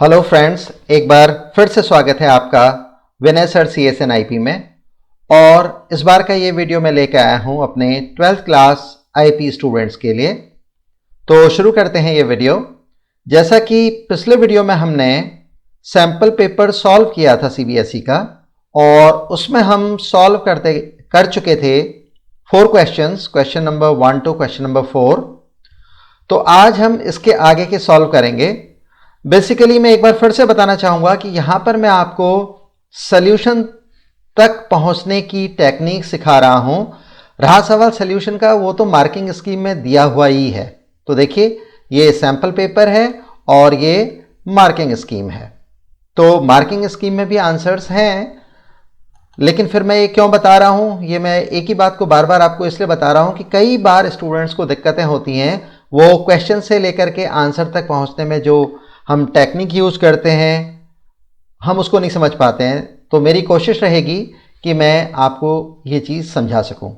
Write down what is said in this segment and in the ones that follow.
Hello friends, एक बार फिर से स्वागत है आपका विनय सर CSNIP में। और इस बार का ये वीडियो मैं लेकर आया हूँ अपने 12th क्लास IP स्टूडेंट्स के लिए। तो शुरू करते हैं ये वीडियो। जैसा कि पिछले वीडियो में हमने सैम्पल पेपर सॉल्व किया था CBSE का, और उसमें हम सॉल्व कर चुके थे 4 questions, question number 1 to question number 4। तो आज हम इसके आगे के सॉल्व करेंगे। बेसिकली मैं एक बार फिर से बताना चाहूंगा कि यहां पर मैं आपको सॉल्यूशन तक पहुंचने की टेक्निक सिखा रहा हूं। रहा सवाल सॉल्यूशन का, वो तो मार्किंग स्कीम में दिया हुआ ही है। तो देखिए, ये सैंपल पेपर है और ये मार्किंग स्कीम है। तो मार्किंग स्कीम में भी आंसर्स हैं, लेकिन फिर मैं ये क्यों बता रहा हूं, ये मैं एक ही बात को बार बार आपको इसलिए बता रहा हूं कि कई बार स्टूडेंट्स को दिक्कतें होती हैं। वो क्वेश्चन से लेकर के आंसर तक पहुंचने में जो हम टेक्निक यूज करते हैं, हम उसको नहीं समझ पाते हैं। तो मेरी कोशिश रहेगी कि मैं आपको ये चीज़ समझा सकूं।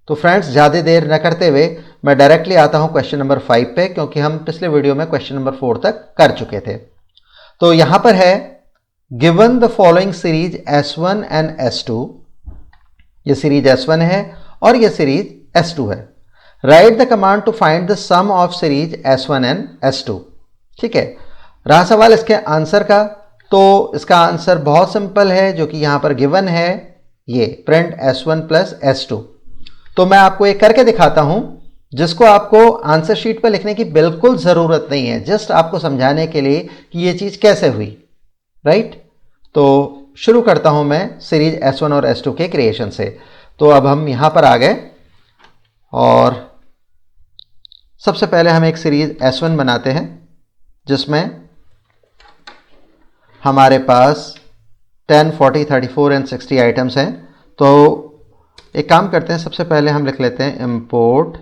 तो फ्रेंड्स, ज़्यादा देर न करते हुए मैं डायरेक्टली आता हूं क्वेश्चन नंबर 5 पे, क्योंकि हम पिछले वीडियो में क्वेश्चन नंबर 4 तक कर चुके थे। तो यहां पर है, given the following series S1 and S2। ये सीरीज S1 है और ये सीरीज S2 है। Write the command to find the sum of series S1 and S2। ठीक है, रहा सवाल इसके आंसर का। तो इसका आंसर बहुत सिंपल है, जो कि यहां पर गिवन है, ये प्रिंट S1 प्लस S2। तो मैं आपको एक करके दिखाता हूं, जिसको आपको आंसर शीट पर लिखने की बिल्कुल जरूरत नहीं है, जस्ट आपको समझाने के लिए कि ये चीज कैसे हुई। राइट, तो शुरू करता हूं मैं सीरीज S1 और S2 के क्रिएशन से। तो अब हम यहां पर आ गए और सबसे पहले हम एक सीरीज S1 बनाते हैं, जिसमें हमारे पास 10, 40, 34 एंड 60 आइटम्स हैं। तो एक काम करते हैं, सबसे पहले हम लिख लेते हैं इंपोर्ट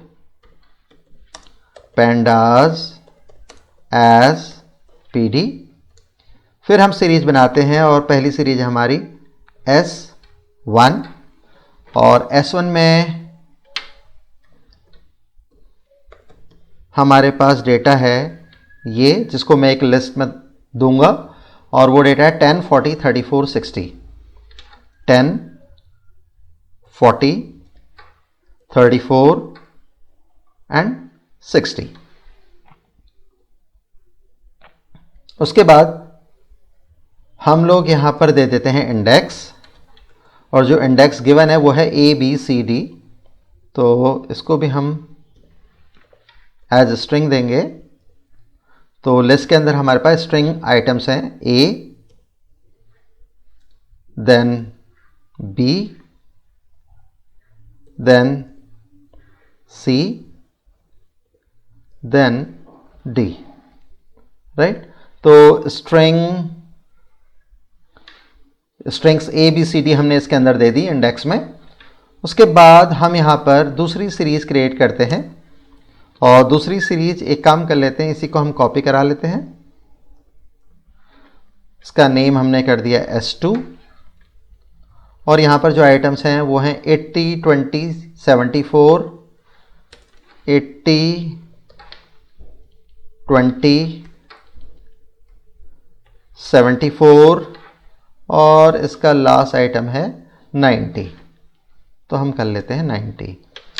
pandas एज PD। फिर हम सीरीज बनाते हैं और पहली सीरीज हमारी S1, और S1 में हमारे पास डेटा है ये, जिसको मैं एक लिस्ट में दूंगा, और वो डेटा है 10, 40, 34, 60। 10, 40, 34 एंड 60। उसके बाद हम लोग यहां पर दे देते हैं इंडेक्स, और जो इंडेक्स गिवन है वो है ABCD। तो इसको भी हम एज स्ट्रिंग देंगे। तो लिस्ट के अंदर हमारे पास स्ट्रिंग आइटम्स हैं A, then B, then C, then D। Right, तो स्ट्रिंग्स ABCD हमने इसके अंदर दे दी इंडेक्स में। उसके बाद हम यहां पर दूसरी सीरीज क्रिएट करते हैं, और दूसरी सीरीज एक काम कर लेते हैं, इसी को हम कॉपी करा लेते हैं। इसका नेम हमने कर दिया S2, और यहां पर जो आइटम्स हैं वो हैं 80, 20, 74, 80, 20, 74, और इसका लास्ट आइटम है 90। तो हम कर लेते हैं 90।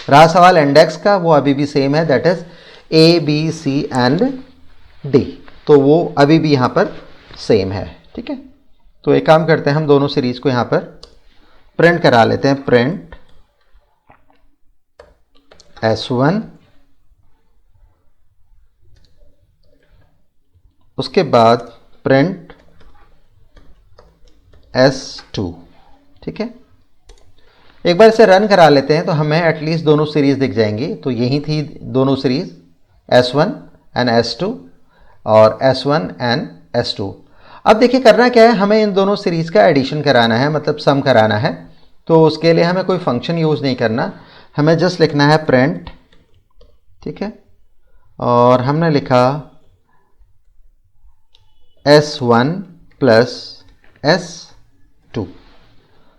रहा सवाल इंडेक्स का, वो अभी भी सेम है, that is ABC and D। तो वो अभी भी यहां पर सेम है। ठीक है, तो एक काम करते हैं, हम दोनों सीरीज को यहां पर प्रिंट करा लेते हैं। प्रिंट S1, उसके बाद प्रिंट S2। ठीक है, एक बार इसे रन करा लेते हैं, तो हमें एटलीस्ट दोनों सीरीज दिख जाएंगी। तो यही थी दोनों सीरीज S1 एंड S2 और S1 एंड S2। अब देखिए, करना क्या है, हमें इन दोनों सीरीज का एडिशन कराना है, मतलब सम कराना है। तो उसके लिए हमें कोई फंक्शन यूज नहीं करना, हमें जस्ट लिखना है प्रिंट। ठीक है, और हमने लिखा S1 प्लस S2।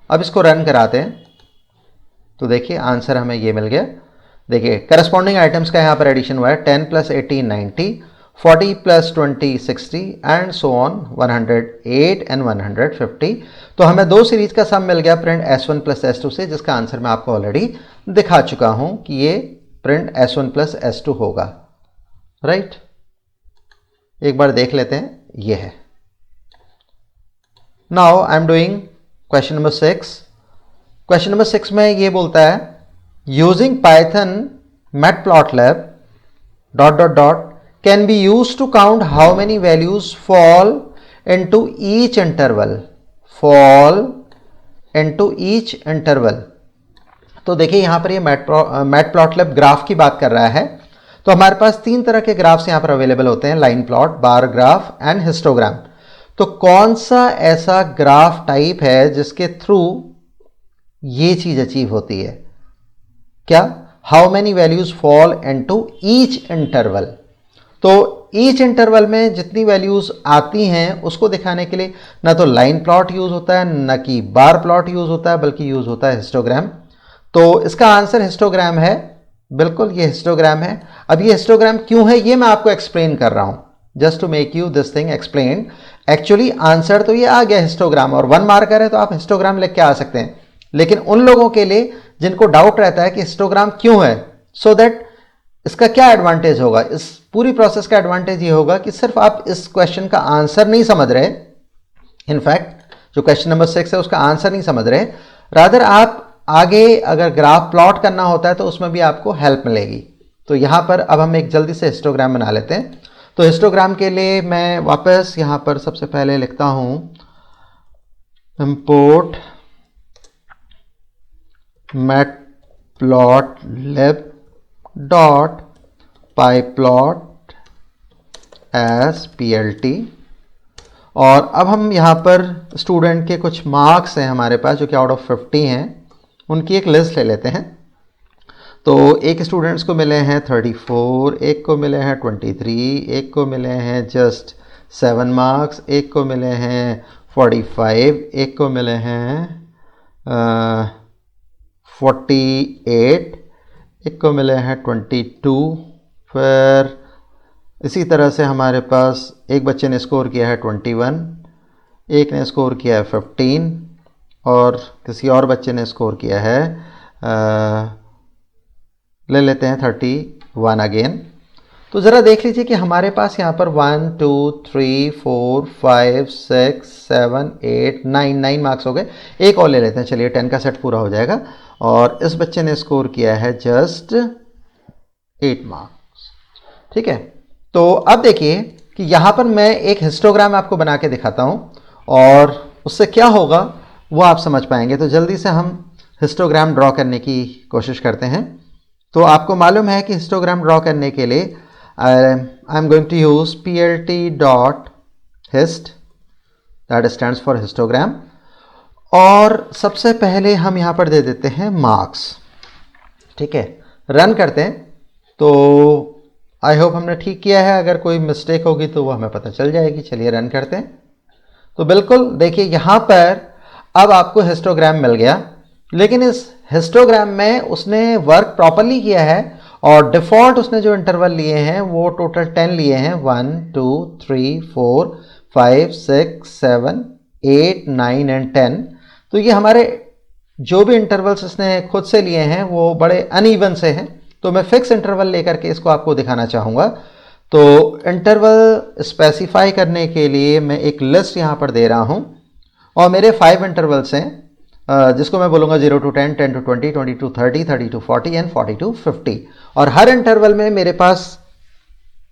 अब इसको रन कराते हैं, तो देखिए आंसर हमें ये मिल गया। देखिए करस्पॉन्डिंग आइटम्स का यहाँ पर एडिशन हुआ है 10 + 18 90, 40 plus 20 60 and so on 108 and 150। तो हमें दो सीरीज का सम मिल गया प्रिंट S1 प्लस S2 से, जिसका आंसर मैं आपको ऑलरेडी दिखा चुका हूं कि ये प्रिंट S1 प्लस S2 होगा। राइट, एक बार देख लेते हैं, ये है। Now I am doing question number 6। Question number 6 में ये बोलता है using Python matplotlib dot dot dot can be used to count how many values fall into each interval, fall into each interval। तो देखिए यहां पर ये मैटप्लॉटलिब ग्राफ की बात कर रहा है। तो हमारे पास तीन तरह के ग्राफ्स यहां पर अवेलेबल होते हैं, line plot, bar graph and histogram. तो कौन सा ऐसा ग्राफ टाइप है जिसके थ्रू ये चीज अचीव होती है? क्या? How many values fall into each interval. तो ईच इंटरवल में जितनी वैल्यूज आती हैं उसको दिखाने के लिए ना तो लाइन प्लॉट यूज होता है, ना कि बार प्लॉट यूज होता है, बल्कि यूज होता है हिस्टोग्राम। तो इसका आंसर हिस्टोग्राम है, बिल्कुल ये हिस्टोग्राम है। अब ये हिस्टोग्राम क्यों है ये मैं आपको एक्सप्लेन कर रहा हूं, just to make you this thing explain. Actually answer तो ये आ गया हिस्टोग्राम, और 1 मार्कर है तो आप हिस्टोग्राम लिख के आ सकते हैं। लेकिन उन लोगों के लिए जिनको डाउट रहता है कि हिस्टोग्राम क्यों है, सो दैट इसका क्या एडवांटेज होगा, इस पूरी प्रोसेस का एडवांटेज ये होगा कि सिर्फ आप इस क्वेश्चन का आंसर नहीं समझ रहे, इनफैक्ट जो क्वेश्चन नंबर 6 है उसका आंसर नहीं समझ रहे, रादर आप आगे अगर ग्राफ प्लॉट करना होता है तो उसमें भी आपको हेल्प मिलेगी। तो यहां पर अब हम एक जल्दी से हिस्टोग्राम बना लेते हैं। तो हिस्टोग्राम के लिए मैं वापस यहां पर सबसे पहले लिखता हूं import matplotlib dot pyplot as plt। और अब हम यहाँ पर स्टूडेंट के कुछ मार्क्स हैं हमारे पास जो कि आउट ऑफ 50 हैं, उनकी एक लिस्ट ले लेते हैं। तो एक स्टूडेंट्स को मिले हैं 34, एक को मिले हैं 23, एक को मिले हैं जस्ट 7 मार्क्स, एक को मिले हैं 45, एक को मिले हैं 48, एक को मिले हैं 22। फिर इसी तरह से हमारे पास एक बच्चे ने स्कोर किया है 21, एक ने स्कोर किया है 15 और किसी और बच्चे ने स्कोर किया है ले लेते हैं 31 अगेन। तो ज़रा देख लीजिए कि हमारे पास यहाँ पर 1 2 3 4 5 6 7 8 9 मार्क्स हो गए। एक और ले लेते हैं, चलिए 10 का सेट पूरा हो जाएगा। और इस बच्चे ने स्कोर किया है जस्ट 8 मार्क्स। ठीक है, तो अब देखिए कि यहाँ पर मैं एक हिस्टोग्राम आपको बना के दिखाता हूँ और उससे क्या होगा वो आप समझ पाएंगे। तो जल्दी से हम हिस्टोग्राम ड्रॉ करने की कोशिश करते हैं। तो आपको मालूम है कि हिस्टोग्राम ड्रॉ करने के लिए I am going to use plt.hist, that stands for histogram. और सबसे पहले हम यहाँ पर दे देते हैं मार्क्स। ठीक है, रन करते हैं। तो आई होप हमने ठीक किया है, अगर कोई मिस्टेक होगी तो वो हमें पता चल जाएगी। चलिए रन करते हैं। तो बिल्कुल देखिए यहाँ पर अब आपको हिस्टोग्राम मिल गया, लेकिन इस हिस्टोग्राम में उसने वर्क प्रॉपरली किया है और डिफ़ॉल्ट उसने जो इंटरवल लिए हैं वो टोटल 10 लिए हैं, 1 2 3 4 5 6 7 8 9 एंड 10। तो ये हमारे जो भी इंटरवल्स इसने खुद से लिए हैं वो बड़े अनइवन से हैं। तो मैं फिक्स इंटरवल लेकर के इसको आपको दिखाना चाहूँगा। तो इंटरवल स्पेसिफाई करने के लिए मैं एक लिस्ट यहाँ पर दे रहा हूँ और मेरे 5 इंटरवल्स हैं जिसको मैं बोलूँगा 0 to 10, 10 to 20, 20 to 30, 30 to 40 and 40 to 50। और हर इंटरवल में मेरे पास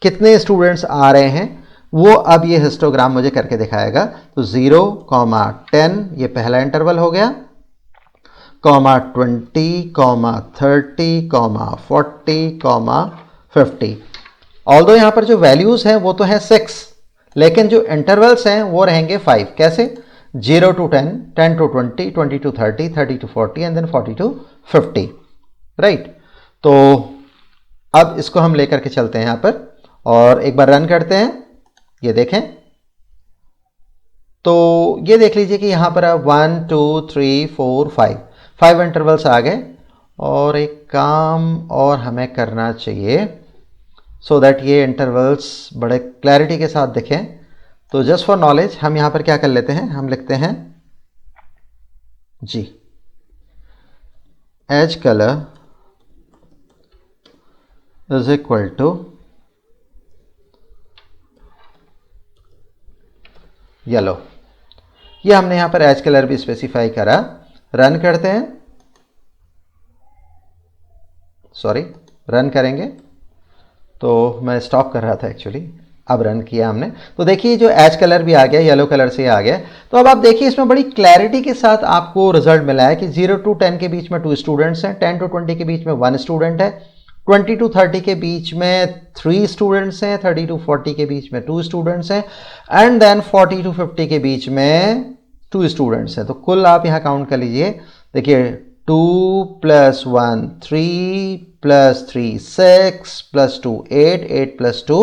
कितने स्टूडेंट्स आ रहे हैं वो अब ये हिस्टोग्राम मुझे करके दिखाएगा। तो 0, 10 ये पहला इंटरवल हो गया, 20, 30, 40, 50। ऑल्दो यहाँ पर जो वैल्यूज़ हैं वो तो हैं 6, लेकिन जो इंटरवल्स हैं वो रहेंगे 5। कैसे? 0 to 10, 10 to 20, 20 to 30, 30 to 40 and then 40 to 50। Right, तो अब इसको हम लेकर के चलते हैं यहाँ पर और एक बार रन करते हैं। ये देखें, तो ये देख लीजिए कि यहाँ पर 1 2 3 4 5 इंटरवल्स आ गए। और एक काम और हमें करना चाहिए, सो दैट ये इंटरवल्स बड़े क्लैरिटी के साथ दिखें। तो जस्ट फॉर नॉलेज हम यहाँ पर क्या कर लेते हैं, हम लिखते हैं जी edge colour is equal to yellow. ये हमने यहां पर एज कलर भी स्पेसिफाई करा। रन करते हैं, सॉरी रन करेंगे तो मैं स्टॉप कर रहा था एक्चुअली, अब रन किया हमने। तो देखिए जो एज कलर भी आ गया, येलो कलर से आ गया। तो अब आप देखिए इसमें बड़ी क्लैरिटी के साथ आपको रिजल्ट मिला है कि 0 to 10 के बीच में 2 स्टूडेंट्स हैं, 10 to 20 के बीच में 1 स्टूडेंट है, 20 to 30 के बीच में 3 स्टूडेंट्स हैं, 30 to 40 के बीच में 2 स्टूडेंट्स हैं, एंड देन 40 to 50 के बीच में 2 स्टूडेंट्स हैं। तो कुल आप यहाँ काउंट कर लीजिए, देखिए 2 + 1 3 + 3 6 + 2 8 8 + 2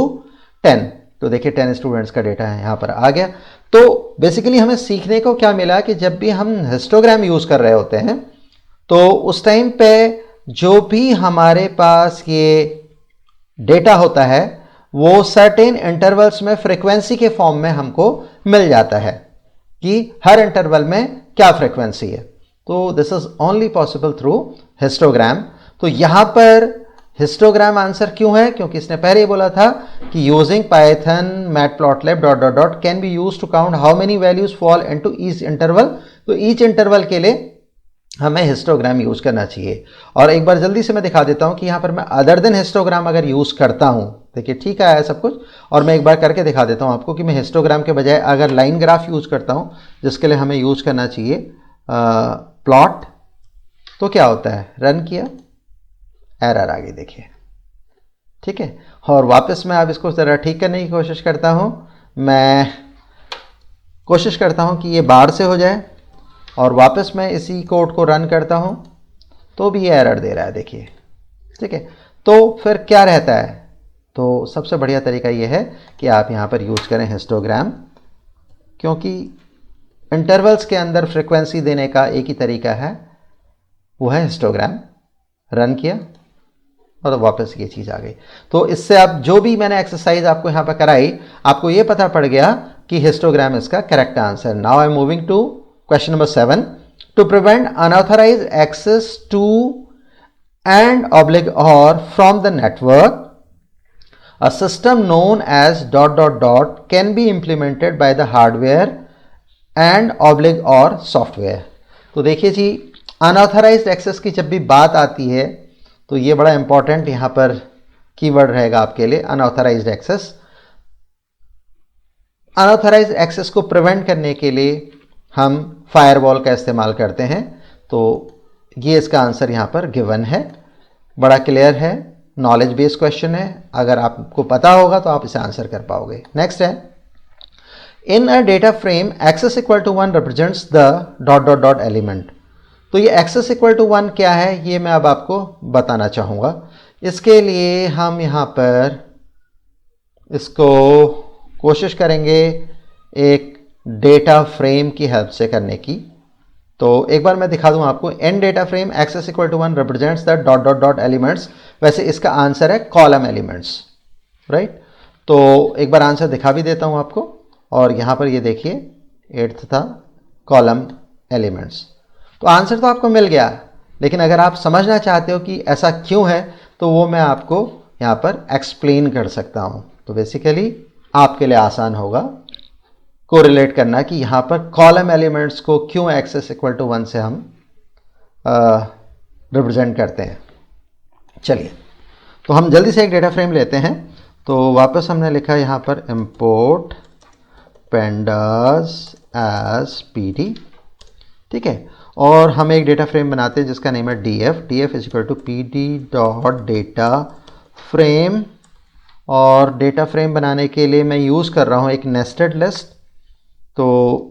10। तो देखिए 10 स्टूडेंट्स का डेटा है यहाँ पर आ गया। तो बेसिकली हमें सीखने को क्या मिला कि जब भी हम हिस्टोग्राम यूज कर रहे होते हैं तो उस टाइम पे जो भी हमारे पास ये डेटा होता है वो सर्टेन इंटरवल्स में फ्रीक्वेंसी के फॉर्म में हमको मिल जाता है कि हर इंटरवल में क्या फ्रीक्वेंसी है। तो this is only possible through histogram. तो यहां पर हिस्टोग्राम आंसर क्यों है, क्योंकि इसने पहले ही बोला था कि using Python matplotlib ... can be use to count how many values fall into each interval. तो ईच इंटरवल के लिए हमें हिस्टोग्राम यूज करना चाहिए। और एक बार जल्दी से मैं दिखा देता हूं कि यहां पर मैं अदर देन हिस्टोग्राम अगर यूज करता हूं, देखिए ठीक आया है सब कुछ, और मैं एक बार करके दिखा देता हूं आपको कि मैं हिस्टोग्राम के बजाय अगर लाइन ग्राफ यूज करता हूं, जिसके लिए हमें यूज करना चाहिए प्लॉट, तो क्या होता है, रन किया एरर आ गई देखिए, ठीक है। और वापस मैं अब इसको जरा ठीक करने की कोशिश करता हूं। मैं कोशिश करता हूं कि ये बार से हो जाए और वापस मैं इसी कोड को रन करता हूं तो भी ये एरर दे रहा है देखिए, ठीक है। तो फिर क्या रहता है, तो सबसे बढ़िया तरीका ये है कि आप यहां पर यूज करें हिस्टोग्राम, क्योंकि इंटरवल्स के अंदर फ्रीक्वेंसी देने का एक ही तरीका है, वो है हिस्टोग्राम। रन किया और वापस ये चीज आ गई। तो इससे आप जो भी मैंने एक्सरसाइज आपको यहां पर कराई, आपको ये पता पड़ गया कि हिस्टोग्राम इसका correct answer. Now I am moving to question number 7। To prevent unauthorised access to and oblique or from the network, a system known as ... can be implemented by the hardware and oblig or software। तो देखिए जी, unauthorised access की जब भी बात आती है तो ये बड़ा इंपॉर्टेंट यहां पर कीवर्ड रहेगा आपके लिए, अनऑथराइज्ड एक्सेस। अनऑथराइज्ड एक्सेस को प्रिवेंट करने के लिए हम फायरवॉल का इस्तेमाल करते हैं। तो ये इसका आंसर यहां पर गिवन है, बड़ा क्लियर है, नॉलेज बेस्ड क्वेश्चन है। अगर आपको पता होगा तो आप इसे आंसर कर पाओगे। नेक्स्ट है, in a data frame axis equal to 1 represents the ... element. तो ये एक्सेस इक्वल टू 1 क्या है, ये मैं अब आपको बताना चाहूंगा। इसके लिए हम यहां पर इसको कोशिश करेंगे एक डेटा फ्रेम की हेल्प से करने की। तो एक बार मैं दिखा दूं आपको, in data frame axis equal to 1 represents the ... elements. वैसे इसका आंसर है कॉलम एलिमेंट्स, राइट। तो एक बार आंसर दिखा भी देता हूं आपको, और यहां पर ये देखिए 8th था कॉलम एलिमेंट्स। तो आंसर तो आपको मिल गया, लेकिन अगर आप समझना चाहते हो कि ऐसा क्यों है तो वो मैं आपको यहां पर एक्सप्लेन कर सकता हूं। तो बेसिकली आपके लिए आसान होगा कोरिलेट करना कि यहां पर कॉलम एलिमेंट्स को क्यों एक्सेस इक्वल टू 1 से हम रिप्रेजेंट करते हैं। चलिए, तो हम जल्दी से एक डेटा फ्रेम लेते हैं। तो वापस हमने लिखा यहां पर इंपोर्ट pandas as pd, ठीक है। और हम एक डेटा फ्रेम बनाते हैं जिसका नेम है df is equal to pd.data frame। और डेटा फ्रेम बनाने के लिए मैं यूज कर रहा हूं एक नेस्टेड लिस्ट। तो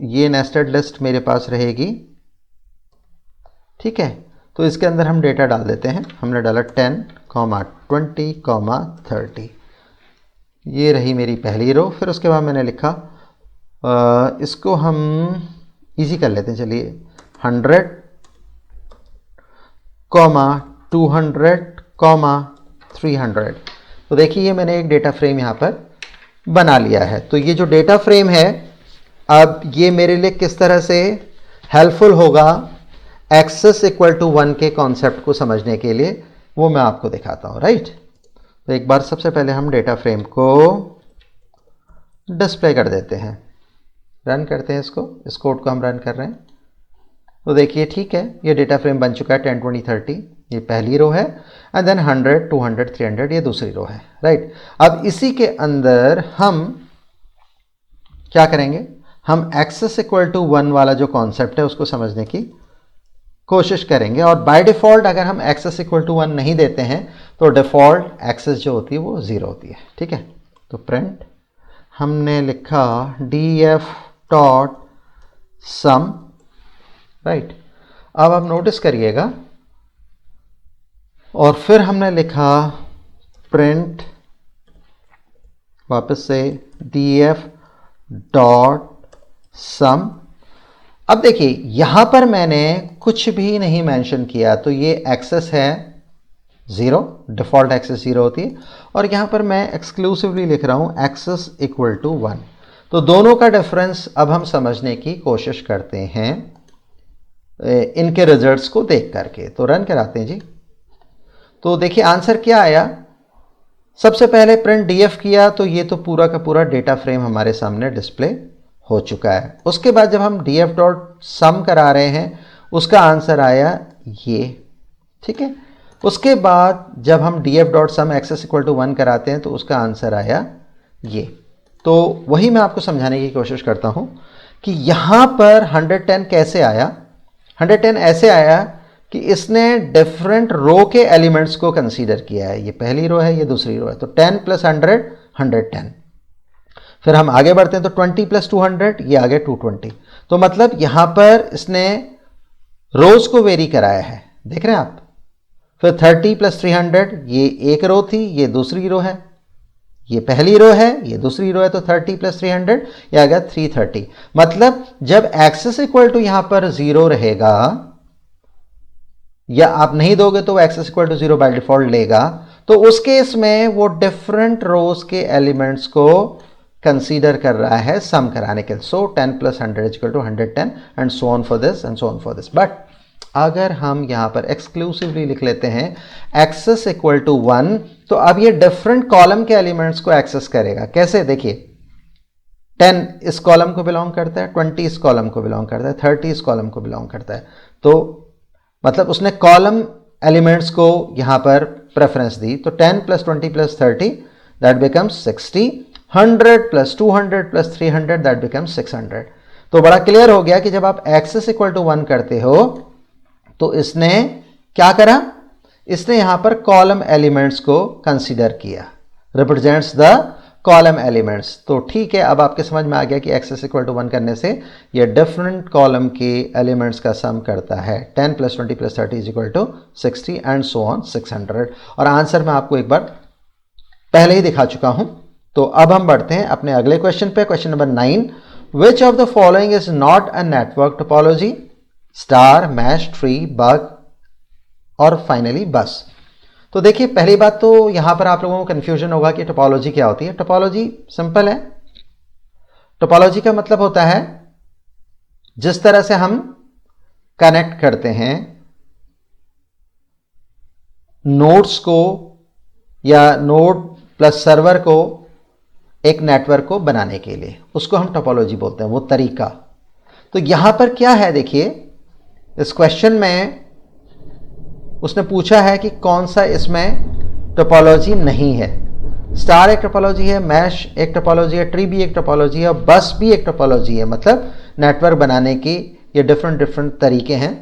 ये नेस्टेड लिस्ट मेरे पास रहेगी, ठीक है। तो इसके अंदर हम डेटा डाल देते हैं। हमने डाला 10, 20, 30। ये रही मेरी पहली रो। फिर उसके बाद मैंने लिखा इसको हम इजी कर लेते हैं, चलिए 100, 200, 300। तो देखिए ये मैंने एक डेटा फ्रेम यहाँ पर बना लिया है। तो ये जो डेटा फ्रेम है, अब ये मेरे लिए किस तरह से हेल्पफुल होगा एक्सेस इक्वल टू 1 के कॉन्सेप्ट को समझने के लिए, वो मैं आपको दिखाता हूँ, राइट। तो एक बार सबसे पहले हम डेटा फ्रेम को डिस्प्ले कर देते हैं, रन करते हैं इसको, इस कोड को हम रन कर रहे हैं। तो देखिए ठीक है, ये डेटा फ्रेम बन चुका है 10, 20, 30, ये पहली रो है, एंड देन 100, 200, 300 ये दूसरी रो है, राइट। अब इसी के अंदर हम क्या करेंगे, हम एक्सेस इक्वल टू 1 वाला जो कॉन्सेप्ट है उसको समझने की कोशिश करेंगे। और बाय डिफ़ॉल्ट अगर हम एक्सेस इक्वल टू 1 नहीं देते हैं तो डिफ़ॉल्ट एक्सेस जो होती है वो 0 होती है, ठीक है। तो प्रिंट हमने लिखा df डॉट सम, राइट। अब आप नोटिस करिएगा, और फिर हमने लिखा प्रिंट वापस से df डॉट सम। अब देखिए यहां पर मैंने कुछ भी नहीं मेंशन किया, तो ये एक्सेस है 0, डिफॉल्ट एक्सेस 0 होती है, और यहां पर मैं एक्सक्लूसिवली लिख रहा हूं एक्सेस इक्वल टू 1। तो दोनों का डिफरेंस अब हम समझने की कोशिश करते हैं इनके रिजल्ट्स को देख करके। तो रन कराते हैं जी। तो देखिए आंसर क्या आया। सबसे पहले प्रिंट df किया तो ये तो पूरा का पूरा डेटा फ्रेम हमारे सामने डिस्प्ले हो चुका है। उसके बाद जब हम df डॉट सम करा रहे हैं उसका आंसर आया ये, ठीक है। उसके बाद जब हम df dot sum axis equal to 1 कराते हैं तो उसका आंसर आया ये। तो वही मैं आपको समझाने की कोशिश करता हूं कि यहां पर 110 कैसे आया। 110 ऐसे आया कि इसने डिफरेंट रो के एलिमेंट्स को कंसीडर किया है। ये पहली रो है, ये दूसरी रो है, तो 10 प्लस 100 110। फिर हम आगे बढ़ते हैं तो 20 प्लस 200 ये आ गया 220। तो मतलब यहां पर इसने रोज को वेरी कराया है, देख रहे हैं आप। फिर 30 प्लस 300 ये एक रो थी, ये दूसरी रो है, ये पहली रो है, ये दूसरी रो है, तो 30 प्लस 300 ये आ गया 330। मतलब जब एक्सेस इक्वल टू यहां पर 0 रहेगा या आप नहीं दोगे तो वो axis equal to 0 by default लेगा, तो उस केस में वो डिफरेंट रोज के एलिमेंट्स को कंसीडर कर रहा है सम कराने के लिए। So 10 plus 100 equal to 110 and so on for this and so on for this. But अगर हम यहां पर एक्सक्लूसिवली लिख लेते हैं एक्सेस इक्वल टू 1, तो अब ये डिफरेंट कॉलम के एलिमेंट्स को एक्सेस करेगा। कैसे, देखिए 10 इस कॉलम को बिलोंग करता है, 20 इस कॉलम को बिलोंग करता है, 30 इस कॉलम को बिलोंग करता है। तो मतलब उसने कॉलम एलिमेंट्स को यहां पर प्रेफरेंस दी। तो 10 plus 20 plus 30 that becomes 60, 100 plus 200 plus 300 that becomes 600। तो बड़ा क्लियर हो गया कि जब आप एक्सेस इक्वल टू 1 करते हो तो इसने क्या करा, इसने यहां पर कॉलम एलिमेंट्स को कंसीडर किया, रिप्रेजेंट्स द कॉलम एलिमेंट्स। तो ठीक है, अब आपके समझ में आ गया कि एक्सेस इक्वल टू 1 करने से ये डिफरेंट कॉलम के एलिमेंट्स का सम करता है। 10 plus 20 plus 30 is equal to 60 and so on 600। और आंसर मैं आपको एक बार पहले ही दिखा चुका हूं। तो अब हम बढ़ते हैं अपने अगले क्वेश्चन पे, question number 9। Which of the following is not a network topology, star, mesh, tree, bug और फाइनली बस। तो देखिए पहली बात तो यहां पर आप लोगों को कंफ्यूजन होगा कि टोपोलॉजी क्या होती है। टोपोलॉजी सिंपल है। टोपोलॉजी का मतलब होता है जिस तरह से हम कनेक्ट करते हैं नोड्स को या नोड प्लस सर्वर को एक नेटवर्क को बनाने के लिए, उसको हम टोपोलॉजी बोलते हैं, वो तरीका। तो यहां पर क्या है, देखिए इस क्वेश्चन में उसने पूछा है कि कौन सा इसमें टोपोलॉजी नहीं है। स्टार एक टोपोलॉजी है, मैश एक टोपोलॉजी है, ट्री भी एक टोपोलॉजी है, और बस भी एक टोपोलॉजी है। मतलब नेटवर्क बनाने की ये डिफरेंट तरीके हैं,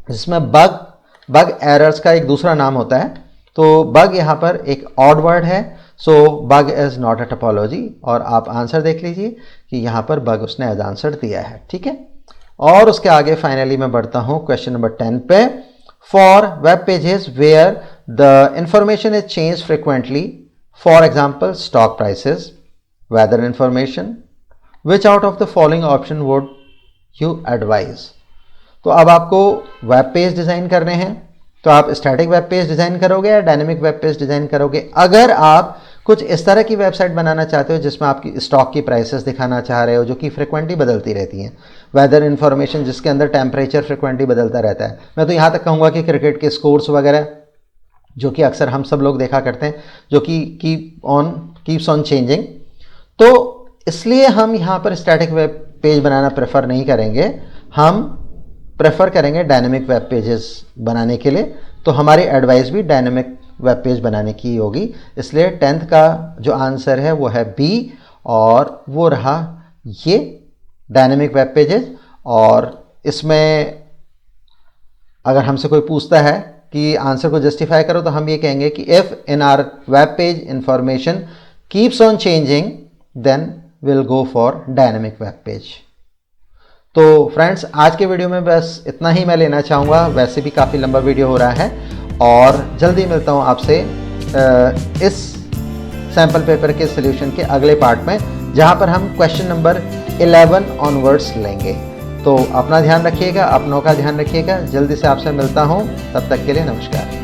जिसमें बग एरर्स का एक दूसरा नाम होता है। तो बग यहाँ पर एक ऑड वर्ड है, so bug is not a topology. और आप आंसर देख लीजिए कि यहाँ पर बग उसने एज आंसर दिया है, ठीक है। और उसके आगे फाइनली मैं बढ़ता हूँ क्वेश्चन नंबर 10 पे। For web pages where the information is changed frequently, for example stock prices, weather information, which out of the following option would you advise? तो अब आपको वेब पेज डिजाइन करने हैं तो आप स्टैटिक वेब पेज डिज़ाइन करोगे या dynamic web page design करोगे। अगर आप कुछ इस तरह की वेबसाइट बनाना चाहते हो जिसमें आपकी स्टॉक की प्राइसेस दिखाना चाह रहे हो जो कि फ्रिक्वेंटली बदलती रहती हैं, वेदर इन्फॉर्मेशन जिसके अंदर टेम्परेचर फ्रिक्वेंटली बदलता रहता है, मैं तो यहाँ तक कहूँगा कि क्रिकेट के स्कोर्स वगैरह जो कि अक्सर हम सब लोग देखा करते हैं, जो कि कीप्स ऑन चेंजिंग, तो इसलिए हम यहाँ पर स्टैटिक वेब पेज बनाना प्रेफर नहीं करेंगे, हम प्रेफर करेंगे डायनेमिक वेब पेजेस बनाने के लिए। तो हमारी एडवाइस भी डायनेमिक वेब पेज बनाने की होगी। इसलिए 10th का जो आंसर है वो है बी, और वो रहा ये डायनेमिक वेब पेजेस। और इसमें अगर हमसे कोई पूछता है कि आंसर को जस्टिफाई करो, तो हम ये कहेंगे कि if in our web page information keeps on changing then will go for dynamic web page. तो फ्रेंड्स, आज के वीडियो में बस इतना ही मैं लेना चाहूँगा, वैसे भी काफ़ी लंबा वीडियो हो रहा है, और जल्दी मिलता हूँ आपसे इस सैम्पल पेपर के सॉल्यूशन के अगले पार्ट में, जहाँ पर हम क्वेश्चन नंबर 11 ऑनवर्ड्स लेंगे। तो अपना ध्यान रखिएगा, अपनों का ध्यान रखिएगा। जल्दी से आपसे मिलता हूँ, तब तक के लिए नमस्कार।